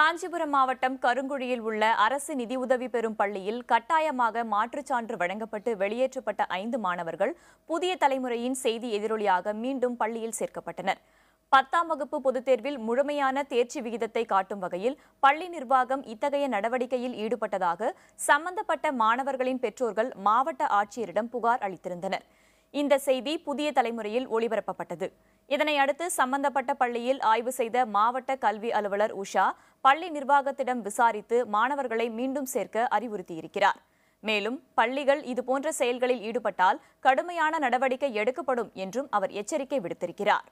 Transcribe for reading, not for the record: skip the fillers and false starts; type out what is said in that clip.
காஞ்சிபுரம் மாவட்டம் கருங்குழியில் உள்ள அரசு நிதியுதவி பெறும் பள்ளியில் கட்டாயமாக மாற்றுச் சான்று வழங்கப்பட்டு வெளியேற்றப்பட்ட 5 மாணவர்கள் புதிய தலைமுறையின் செய்தி எதிரொலியாக மீண்டும் பள்ளியில் சேர்க்கப்பட்டனர். 10ஆம் வகுப்பு பொதுத் தேர்வில் முழுமையான தேர்ச்சி விகிதத்தை காட்டும் வகையில் பள்ளி நிர்வாகம் இத்தகைய நடவடிக்கையில் ஈடுபட்டதாக சம்பந்தப்பட்ட மாணவர்களின் பெற்றோர்கள் மாவட்ட ஆட்சியரிடம் புகார் அளித்திருந்தனர். இந்த செய்தி புதிய தலைமுறையில் ஒளிபரப்பப்பட்டது. இதனையடுத்து சம்பந்தப்பட்ட பள்ளியில் ஆய்வு செய்த மாவட்ட கல்வி அலுவலர் உஷா பள்ளி நிர்வாகத்திடம் விசாரித்து மாணவர்களை மீண்டும் சேர்க்க அறிவுறுத்தியிருக்கிறார். மேலும் பள்ளிகள் இதுபோன்ற செயல்களில் ஈடுபட்டால் கடுமையான நடவடிக்கை எடுக்கப்படும் என்றும் அவர் எச்சரிக்கை விடுத்திருக்கிறார்.